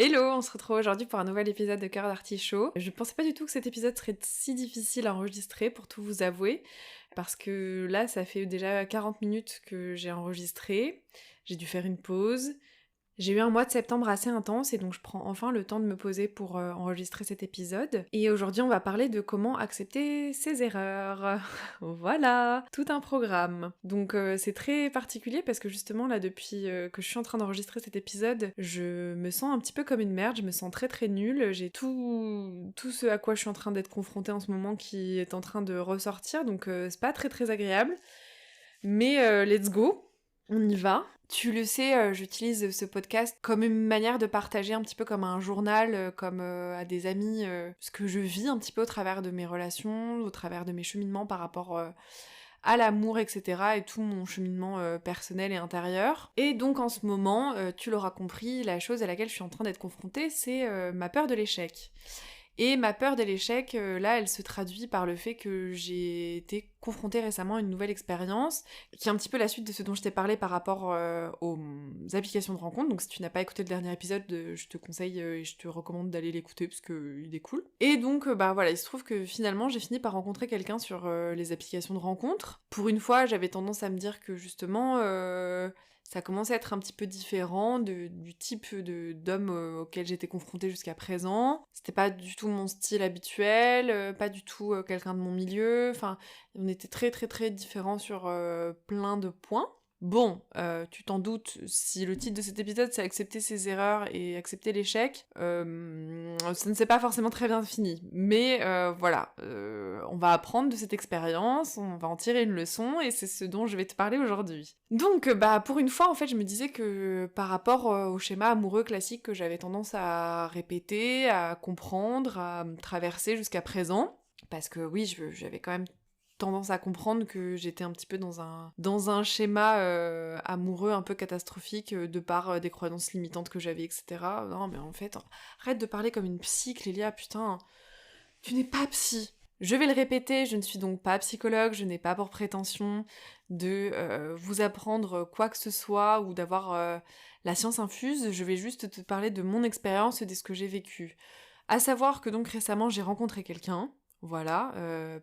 Hello, on se retrouve aujourd'hui pour un nouvel épisode de Cœur d'Artichaut. Je pensais pas du tout que cet épisode serait si difficile à enregistrer, pour tout vous avouer, parce que là, ça fait déjà 40 minutes que j'ai enregistré, j'ai dû faire une pause. J'ai eu un mois de septembre assez intense et donc je prends enfin le temps de me poser pour enregistrer cet épisode. Et aujourd'hui on va parler de comment accepter ses erreurs. Voilà, tout un programme. Donc c'est très particulier parce que justement là depuis que je suis en train d'enregistrer cet épisode, je me sens un petit peu comme une merde, je me sens très très nulle. J'ai tout ce à quoi je suis en train d'être confrontée en ce moment qui est en train de ressortir, donc c'est pas très très agréable. Mais let's go, on y va. Tu le sais, j'utilise ce podcast comme une manière de partager un petit peu comme un journal, comme à des amis, ce que je vis un petit peu au travers de mes relations, au travers de mes cheminements par rapport à l'amour, etc. et tout mon cheminement personnel et intérieur. Et donc en ce moment, tu l'auras compris, la chose à laquelle je suis en train d'être confrontée, c'est ma peur de l'échec. Et ma peur de l'échec, là, elle se traduit par le fait que j'ai été confrontée récemment à une nouvelle expérience, qui est un petit peu la suite de ce dont je t'ai parlé par rapport aux applications de rencontres. Donc si tu n'as pas écouté le dernier épisode, je te conseille et je te recommande d'aller l'écouter parce qu'il est cool. Et donc, bah voilà, il se trouve que finalement, j'ai fini par rencontrer quelqu'un sur les applications de rencontres. Pour une fois, j'avais tendance à me dire que justement... ça commençait à être un petit peu différent du type d'homme auquel j'étais confrontée jusqu'à présent. C'était pas du tout mon style habituel, pas du tout quelqu'un de mon milieu, enfin, on était très très très différents sur plein de points. Bon, tu t'en doutes, si le titre de cet épisode c'est accepter ses erreurs et accepter l'échec, ça ne s'est pas forcément très bien fini. Mais voilà, on va apprendre de cette expérience, on va en tirer une leçon et c'est ce dont je vais te parler aujourd'hui. Donc, bah pour une fois en fait je me disais que par rapport au schéma amoureux classique que j'avais tendance à répéter, à comprendre, à traverser jusqu'à présent, parce que oui, j'avais quand même tendance à comprendre que j'étais un petit peu dans un schéma amoureux un peu catastrophique de par des croyances limitantes que j'avais, etc. Non mais en fait, arrête de parler comme une psy, Clélia, putain, tu n'es pas psy. Je vais le répéter, je ne suis donc pas psychologue, je n'ai pas pour prétention de vous apprendre quoi que ce soit ou d'avoir la science infuse, je vais juste te parler de mon expérience et de ce que j'ai vécu. À savoir que donc récemment j'ai rencontré quelqu'un, voilà,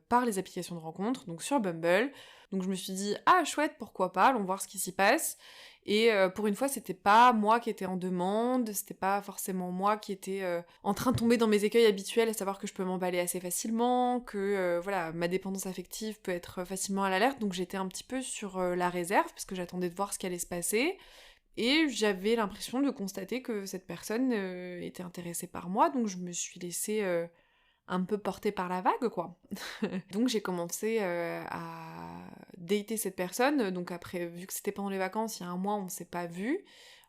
par les applications de rencontres, donc sur Bumble. Donc je me suis dit, ah chouette, pourquoi pas, allons voir ce qui s'y passe. Et pour une fois, c'était pas moi qui étais en demande, c'était pas forcément moi qui étais en train de tomber dans mes écueils habituels, à savoir que je peux m'emballer assez facilement, que voilà, ma dépendance affective peut être facilement à l'alerte, donc j'étais un petit peu sur la réserve, parce que j'attendais de voir ce qui allait se passer. Et j'avais l'impression de constater que cette personne était intéressée par moi, donc je me suis laissée un peu portée par la vague, quoi. Donc j'ai commencé à dater cette personne, donc après, vu que c'était pendant les vacances, il y a un mois, on s'est pas vu,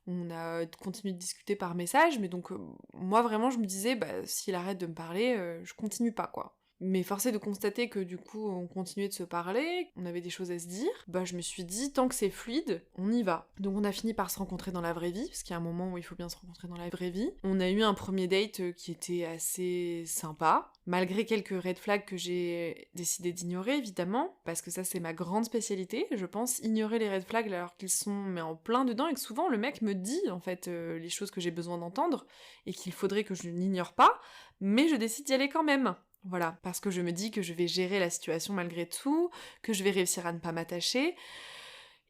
on a continué de discuter par message, mais donc moi vraiment je me disais, bah s'il arrête de me parler, je continue pas, quoi. Mais forcé de constater que du coup on continuait de se parler, on avait des choses à se dire, bah je me suis dit tant que c'est fluide, on y va. Donc on a fini par se rencontrer dans la vraie vie, parce qu'il y a un moment où il faut bien se rencontrer dans la vraie vie. On a eu un premier date qui était assez sympa, malgré quelques red flags que j'ai décidé d'ignorer évidemment, parce que ça c'est ma grande spécialité, je pense, ignorer les red flags alors qu'ils sont mais en plein dedans et que souvent le mec me dit en fait les choses que j'ai besoin d'entendre et qu'il faudrait que je n'ignore pas, mais je décide d'y aller quand même. Voilà, parce que je me dis que je vais gérer la situation malgré tout, que je vais réussir à ne pas m'attacher,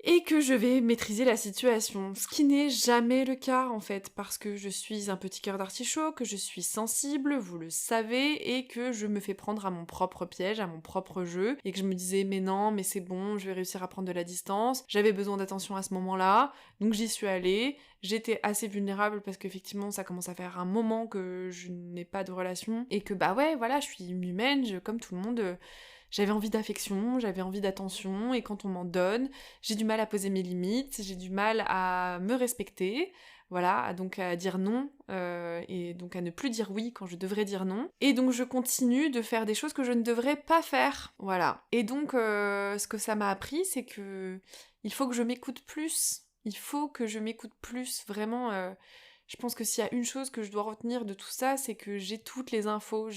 et que je vais maîtriser la situation. Ce qui n'est jamais le cas, en fait, parce que je suis un petit cœur d'artichaut, que je suis sensible, vous le savez, et que je me fais prendre à mon propre piège, à mon propre jeu, et que je me disais, mais non, mais c'est bon, je vais réussir à prendre de la distance, j'avais besoin d'attention à ce moment-là, donc j'y suis allée, j'étais assez vulnérable parce qu'effectivement, ça commence à faire un moment que je n'ai pas de relation, et que bah ouais, voilà, je suis humaine, comme tout le monde... J'avais envie d'affection, j'avais envie d'attention, et quand on m'en donne, j'ai du mal à poser mes limites, j'ai du mal à me respecter, voilà, donc à dire non, et donc à ne plus dire oui quand je devrais dire non. Et donc je continue de faire des choses que je ne devrais pas faire, voilà. Et donc ce que ça m'a appris, c'est que il faut que je m'écoute plus. Il faut que je m'écoute plus, vraiment... Je pense que s'il y a une chose que je dois retenir de tout ça, c'est que j'ai toutes les infos.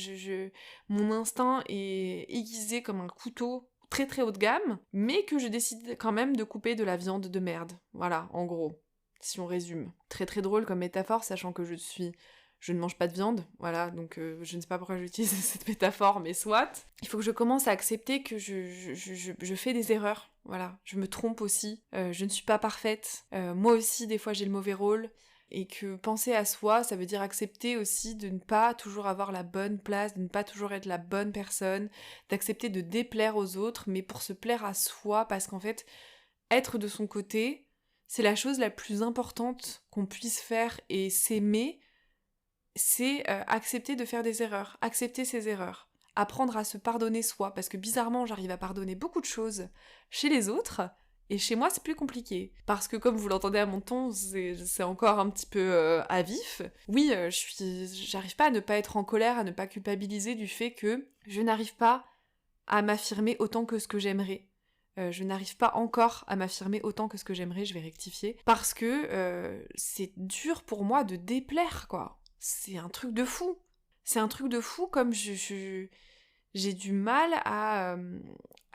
Mon instinct est aiguisé comme un couteau très très haut de gamme, mais que je décide quand même de couper de la viande de merde. Voilà, en gros. si on résume. Très très drôle comme métaphore, sachant que je ne mange pas de viande, voilà, donc je ne sais pas pourquoi j'utilise cette métaphore, mais soit. Il faut que je commence à accepter que je fais des erreurs, voilà. Je me trompe aussi, je ne suis pas parfaite. Moi aussi, des fois, j'ai le mauvais rôle. Et que penser à soi, ça veut dire accepter aussi de ne pas toujours avoir la bonne place, de ne pas toujours être la bonne personne, d'accepter de déplaire aux autres, mais pour se plaire à soi, parce qu'en fait, être de son côté, c'est la chose la plus importante qu'on puisse faire, et s'aimer, c'est accepter de faire des erreurs, accepter ses erreurs, apprendre à se pardonner soi, parce que bizarrement j'arrive à pardonner beaucoup de choses chez les autres, et chez moi c'est plus compliqué. Parce que comme vous l'entendez à mon ton, c'est encore un petit peu à vif. Oui, j'arrive pas à ne pas être en colère, à ne pas culpabiliser du fait que je n'arrive pas à m'affirmer autant que ce que j'aimerais. Je n'arrive pas encore à m'affirmer autant que ce que j'aimerais, je vais rectifier, parce que c'est dur pour moi de déplaire, quoi. C'est un truc de fou. C'est un truc de fou comme j'ai du mal à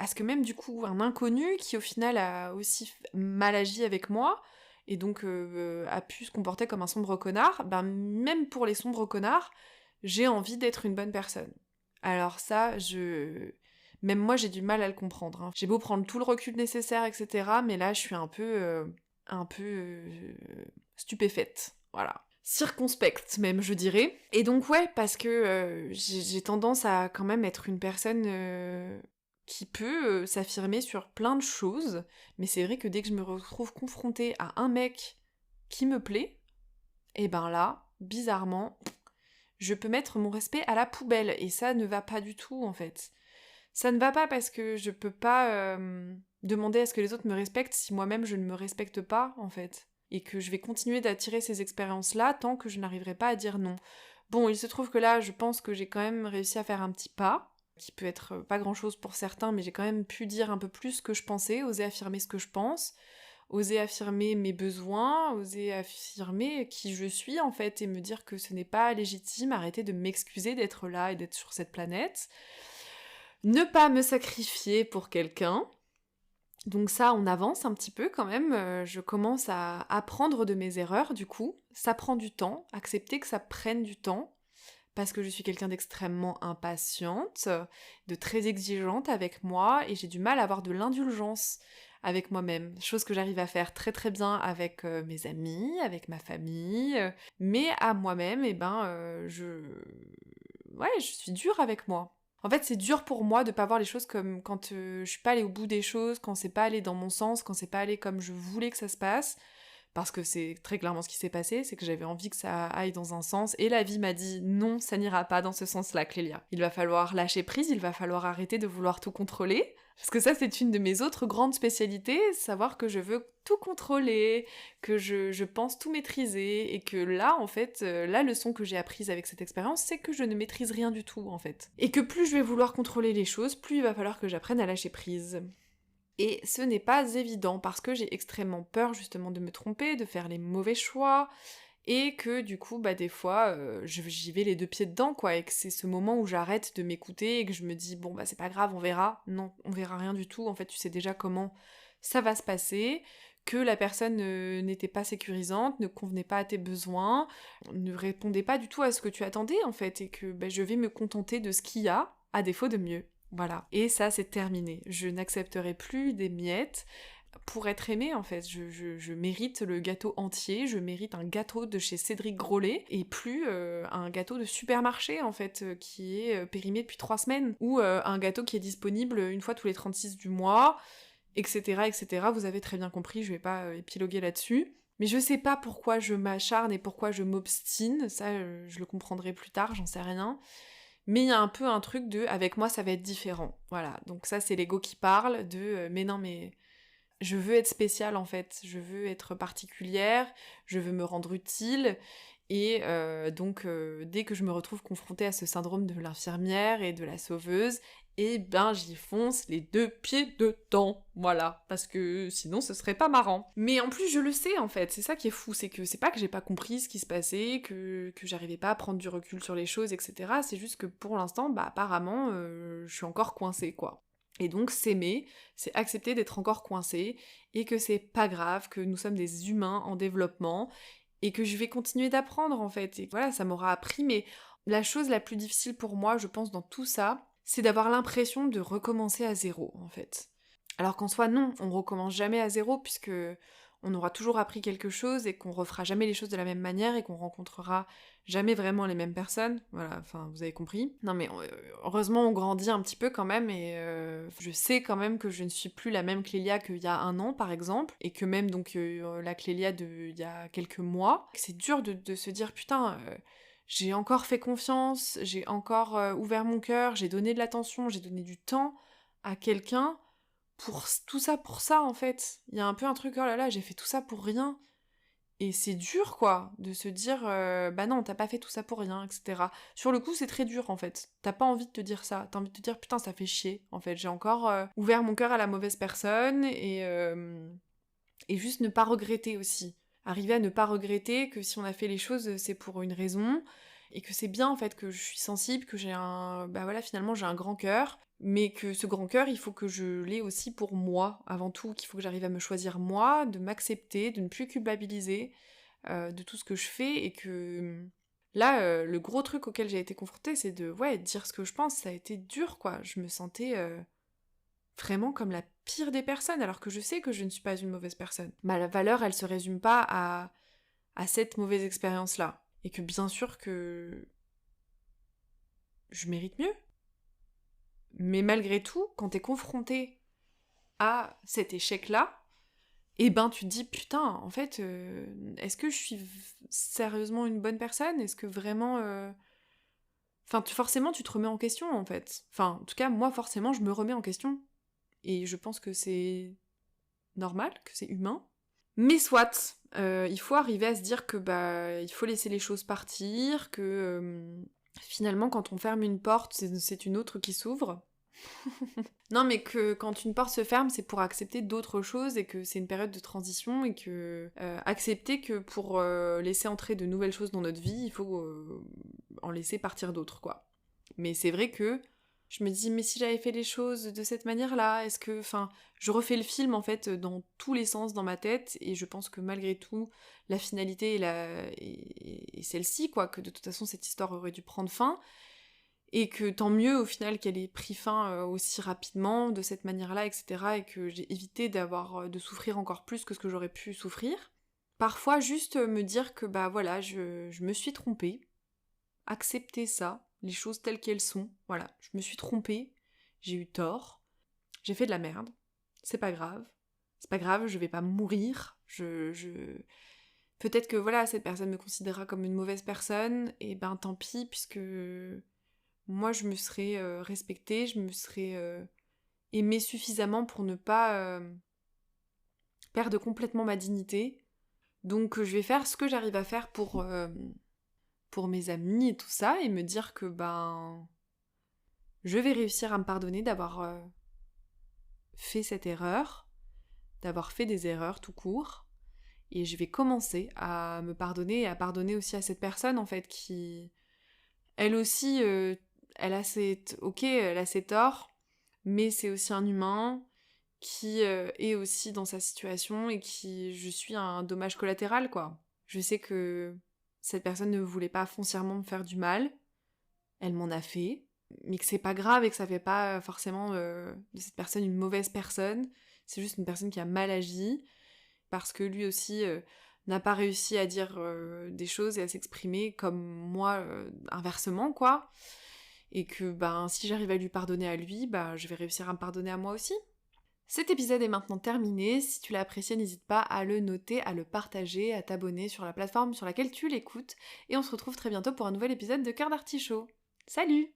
ce que même du coup un inconnu qui au final a aussi mal agi avec moi et donc a pu se comporter comme un sombre connard, ben même pour les sombres connards, j'ai envie d'être une bonne personne. Alors ça, même moi j'ai du mal à le comprendre. Hein. J'ai beau prendre tout le recul nécessaire, etc. Mais là je suis un peu stupéfaite. Voilà. Circonspecte même, je dirais. Et donc ouais, parce que j'ai tendance à quand même être une personne qui peut s'affirmer sur plein de choses, mais c'est vrai que dès que je me retrouve confrontée à un mec qui me plaît, et ben là, bizarrement, je peux mettre mon respect à la poubelle, et ça ne va pas du tout en fait. Ça ne va pas parce que je peux pas demander à ce que les autres me respectent si moi-même je ne me respecte pas en fait. Et que je vais continuer d'attirer ces expériences-là tant que je n'arriverai pas à dire non. Bon, il se trouve que là, je pense que j'ai quand même réussi à faire un petit pas, qui peut être pas grand-chose pour certains, mais j'ai quand même pu dire un peu plus ce que je pensais, oser affirmer ce que je pense, oser affirmer mes besoins, oser affirmer qui je suis en fait, et me dire que ce n'est pas légitime, arrêter de m'excuser d'être là et d'être sur cette planète. Ne pas me sacrifier pour quelqu'un. Donc ça, on avance un petit peu quand même, je commence à apprendre de mes erreurs du coup, ça prend du temps, accepter que ça prenne du temps, parce que je suis quelqu'un d'extrêmement impatiente, de très exigeante avec moi, et j'ai du mal à avoir de l'indulgence avec moi-même, chose que j'arrive à faire très très bien avec mes amis, avec ma famille, mais à moi-même, ouais, je suis dure avec moi. En fait, c'est dur pour moi de pas voir les choses comme quand je suis pas allée au bout des choses, quand c'est pas allé dans mon sens, quand c'est pas allé comme je voulais que ça se passe. Parce que c'est très clairement ce qui s'est passé, c'est que j'avais envie que ça aille dans un sens, et la vie m'a dit non, ça n'ira pas dans ce sens-là, Clélia. Il va falloir lâcher prise, il va falloir arrêter de vouloir tout contrôler, parce que ça c'est une de mes autres grandes spécialités, savoir que je veux tout contrôler, que je pense tout maîtriser, et que là, en fait, la leçon que j'ai apprise avec cette expérience, c'est que je ne maîtrise rien du tout, en fait. Et que plus je vais vouloir contrôler les choses, plus il va falloir que j'apprenne à lâcher prise. Et ce n'est pas évident parce que j'ai extrêmement peur justement de me tromper, de faire les mauvais choix, et que du coup, bah des fois, j'y vais les deux pieds dedans, quoi, et que c'est ce moment où j'arrête de m'écouter et que je me dis, bon bah c'est pas grave, on verra. Non, on verra rien du tout, en fait tu sais déjà comment ça va se passer, que la personne n'était pas sécurisante, ne convenait pas à tes besoins, ne répondait pas du tout à ce que tu attendais, en fait, et que bah, je vais me contenter de ce qu'il y a, à défaut de mieux. Voilà. Et ça, c'est terminé. Je n'accepterai plus des miettes pour être aimée, en fait. Je mérite le gâteau entier, je mérite un gâteau de chez Cédric Grolet, et plus un gâteau de supermarché, en fait, qui est périmé depuis 3 semaines, ou un gâteau qui est disponible une fois tous les 36 du mois, etc., etc. Vous avez très bien compris, je vais pas épiloguer là-dessus. Mais je sais pas pourquoi je m'acharne et pourquoi je m'obstine, ça, je le comprendrai plus tard, j'en sais rien. Mais il y a un peu un truc de avec moi ça va être différent. Voilà, donc ça c'est l'ego qui parle de mais non mais je veux être spéciale en fait, je veux être particulière, je veux me rendre utile. Et donc dès que je me retrouve confrontée à ce syndrome de l'infirmière et de la sauveuse, eh ben j'y fonce les deux pieds dedans, voilà, parce que sinon ce serait pas marrant. Mais en plus je le sais en fait, c'est ça qui est fou, c'est que c'est pas que j'ai pas compris ce qui se passait, que j'arrivais pas à prendre du recul sur les choses, etc. C'est juste que pour l'instant, bah apparemment, je suis encore coincée quoi. Et donc s'aimer, c'est accepter d'être encore coincé, et que c'est pas grave, que nous sommes des humains en développement, et que je vais continuer d'apprendre en fait. Et voilà, ça m'aura appris, mais la chose la plus difficile pour moi, je pense, dans tout ça, c'est d'avoir l'impression de recommencer à zéro en fait. Alors qu'en soi, non, on recommence jamais à zéro, puisque on aura toujours appris quelque chose et qu'on refera jamais les choses de la même manière et qu'on rencontrera jamais vraiment les mêmes personnes. Voilà, enfin, vous avez compris. Non mais heureusement, on grandit un petit peu quand même et je sais quand même que je ne suis plus la même Clélia qu'il y a un an, par exemple, et que même donc la Clélia d'il y a quelques mois. C'est dur de se dire, putain... j'ai encore fait confiance, j'ai encore ouvert mon cœur, j'ai donné de l'attention, j'ai donné du temps à quelqu'un pour tout ça, pour ça, en fait. Il y a un peu un truc, oh là là, j'ai fait tout ça pour rien. Et c'est dur, quoi, de se dire, bah non, t'as pas fait tout ça pour rien, etc. Sur le coup, c'est très dur, en fait. T'as pas envie de te dire ça. T'as envie de te dire, putain, ça fait chier, en fait. J'ai encore ouvert mon cœur à la mauvaise personne, et juste ne pas regretter aussi. Arriver à ne pas regretter que si on a fait les choses, c'est pour une raison, et que c'est bien, en fait, que je suis sensible, que j'ai un... Bah voilà, finalement, j'ai un grand cœur, mais que ce grand cœur, il faut que je l'ai aussi pour moi, avant tout, qu'il faut que j'arrive à me choisir moi, de m'accepter, de ne plus culpabiliser de tout ce que je fais, et que... Là, le gros truc auquel j'ai été confrontée, c'est de, ouais, dire ce que je pense, ça a été dur, quoi. Je me sentais vraiment comme la pire des personnes, alors que je sais que je ne suis pas une mauvaise personne. Ma valeur, elle se résume pas à cette mauvaise expérience-là. Et que bien sûr que je mérite mieux. Mais malgré tout, quand t'es confronté à cet échec-là, eh ben tu te dis, putain, en fait, est-ce que je suis sérieusement une bonne personne? Est-ce que vraiment... Enfin, forcément, tu te remets en question, en fait. Enfin, en tout cas, moi, forcément, je me remets en question. Et je pense que c'est normal, que c'est humain. Mais soit, il faut arriver à se dire que bah il faut laisser les choses partir, que finalement quand on ferme une porte, c'est une autre qui s'ouvre. Non mais que quand une porte se ferme, c'est pour accepter d'autres choses et que c'est une période de transition et que accepter que pour laisser entrer de nouvelles choses dans notre vie, il faut en laisser partir d'autres quoi. Mais c'est vrai que je me dis, mais si j'avais fait les choses de cette manière-là, est-ce que... Enfin, je refais le film, en fait, dans tous les sens dans ma tête, et je pense que malgré tout, la finalité est celle-ci, quoi, que de toute façon, cette histoire aurait dû prendre fin, et que tant mieux, au final, qu'elle ait pris fin aussi rapidement, de cette manière-là, etc., et que j'ai évité de souffrir encore plus que ce que j'aurais pu souffrir. Parfois, juste me dire que, bah voilà, je me suis trompée, accepter ça, les choses telles qu'elles sont. Voilà, je me suis trompée, j'ai eu tort, j'ai fait de la merde, c'est pas grave. C'est pas grave, je vais pas mourir, Peut-être que voilà, cette personne me considérera comme une mauvaise personne, et ben tant pis, puisque moi je me serais respectée, je me serais aimée suffisamment pour ne pas perdre complètement ma dignité. Donc je vais faire ce que j'arrive à faire pour mes amis et tout ça, et me dire que ben je vais réussir à me pardonner d'avoir fait cette erreur, d'avoir fait des erreurs tout court, et je vais commencer à me pardonner et à pardonner aussi à cette personne en fait qui, elle aussi, elle a elle a ses torts, mais c'est aussi un humain qui est aussi dans sa situation et qui, je suis un dommage collatéral quoi. Je sais que cette personne ne voulait pas foncièrement me faire du mal, elle m'en a fait, mais que c'est pas grave et que ça fait pas forcément de cette personne une mauvaise personne, c'est juste une personne qui a mal agi, parce que lui aussi n'a pas réussi à dire des choses et à s'exprimer comme moi inversement, quoi. Et que ben si j'arrive à lui pardonner à lui, bah je vais réussir à me pardonner à moi aussi. Cet épisode est maintenant terminé. Si tu l'as apprécié, n'hésite pas à le noter, à le partager, à t'abonner sur la plateforme sur laquelle tu l'écoutes. Et on se retrouve très bientôt pour un nouvel épisode de Cœur d'Artichaut. Salut!